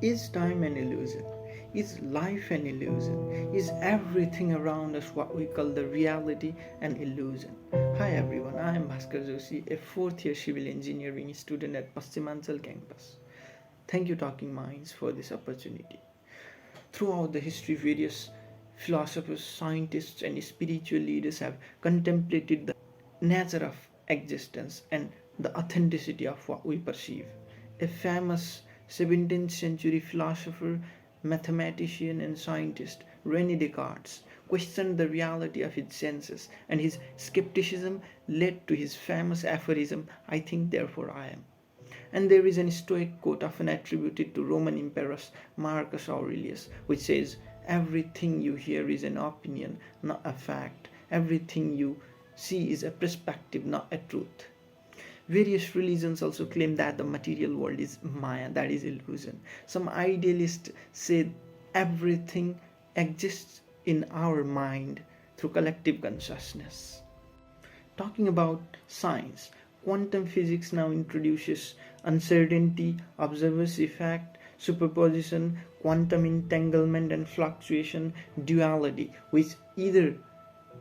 Is time an illusion? Is life an illusion? Is everything around us what we call the reality an illusion? Hi everyone, I am Bhaskar Joshi, a fourth year civil engineering student at Pashchimanchal Campus. Thank you Talking Minds for this opportunity. Throughout the history, various philosophers, scientists and spiritual leaders have contemplated the nature of existence and the authenticity of what we perceive. A famous 17th century philosopher, mathematician, and scientist, Rene Descartes, questioned the reality of his senses, and his skepticism led to his famous aphorism, I think, therefore I am. And there is an Stoic quote often attributed to Roman Emperor Marcus Aurelius, which says, "Everything you hear is an opinion, not a fact. Everything you see is a perspective, not a truth." Various religions also claim that the material world is Maya, that is illusion. Some idealists say everything exists in our mind through collective consciousness. Talking about science, quantum physics now introduces uncertainty, observer's effect, superposition, quantum entanglement and fluctuation, duality, which either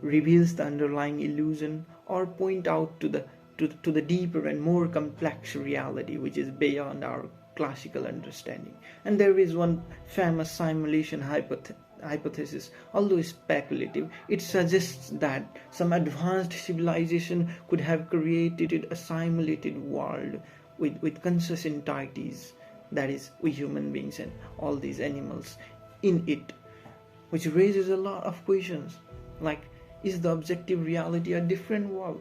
reveals the underlying illusion or point out to the deeper and more complex reality which is beyond our classical understanding. And there is one famous simulation hypothesis, although speculative. It suggests that some advanced civilization could have created a simulated world with conscious entities, that is, we human beings and all these animals in it, which raises a lot of questions like, is the objective reality a different world?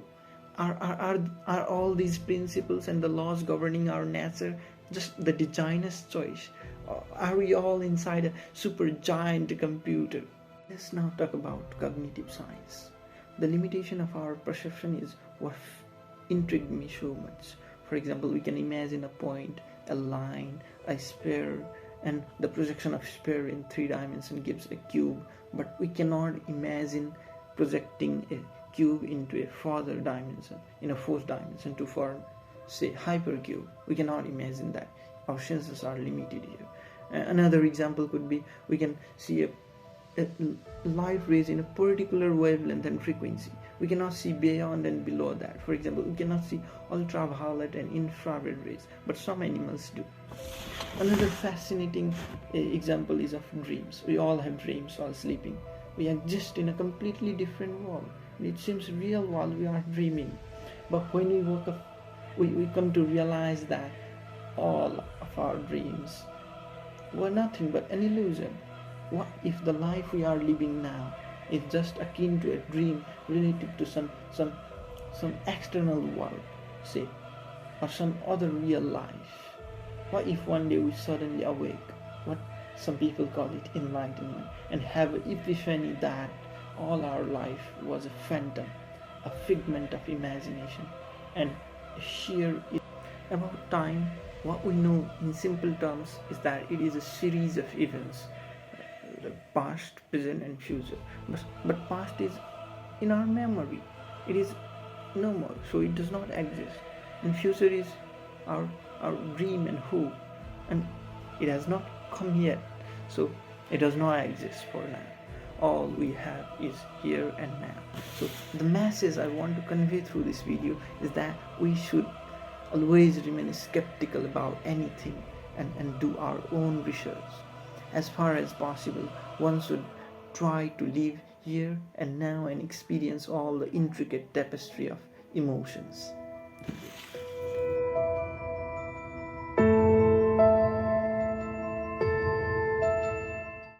Are all these principles and the laws governing our nature just the designer's choice? Or are we all inside a super giant computer? Let's now talk about cognitive science. The limitation of our perception is what intrigued me so much. For example, we can imagine a point, a line, a sphere, and the projection of sphere in 3 dimensions gives a cube, but we cannot imagine projecting a cube into a further dimension, in a 4th dimension, to form, say, hypercube. We cannot imagine that. Our senses are limited here. Another example could be, we can see a light rays in a particular wavelength and frequency. We cannot see beyond and below that. For example, we cannot see ultraviolet and infrared rays, but some animals do. Another fascinating example is of dreams. We all have dreams while sleeping. We exist in a completely different world. It seems real while we are dreaming, but when we wake up, we come to realize that all of our dreams were nothing but an illusion. What if the life we are living now is just akin to a dream related to some external world, say, or some other real life? What if one day we suddenly awake, what some people call it enlightenment, and have an epiphany that all our life was a phantom, a figment of imagination, and sheer about time? What we know in simple terms is that it is a series of events, the past, present and future. But past is in our memory. It is no more, so it does not exist. And future is our dream and hope, and it has not come yet, so it does not exist for now. All we have is here and now. So the message I want to convey through this video is that we should always remain skeptical about anything and do our own research. As far as possible, one should try to live here and now and experience all the intricate tapestry of emotions.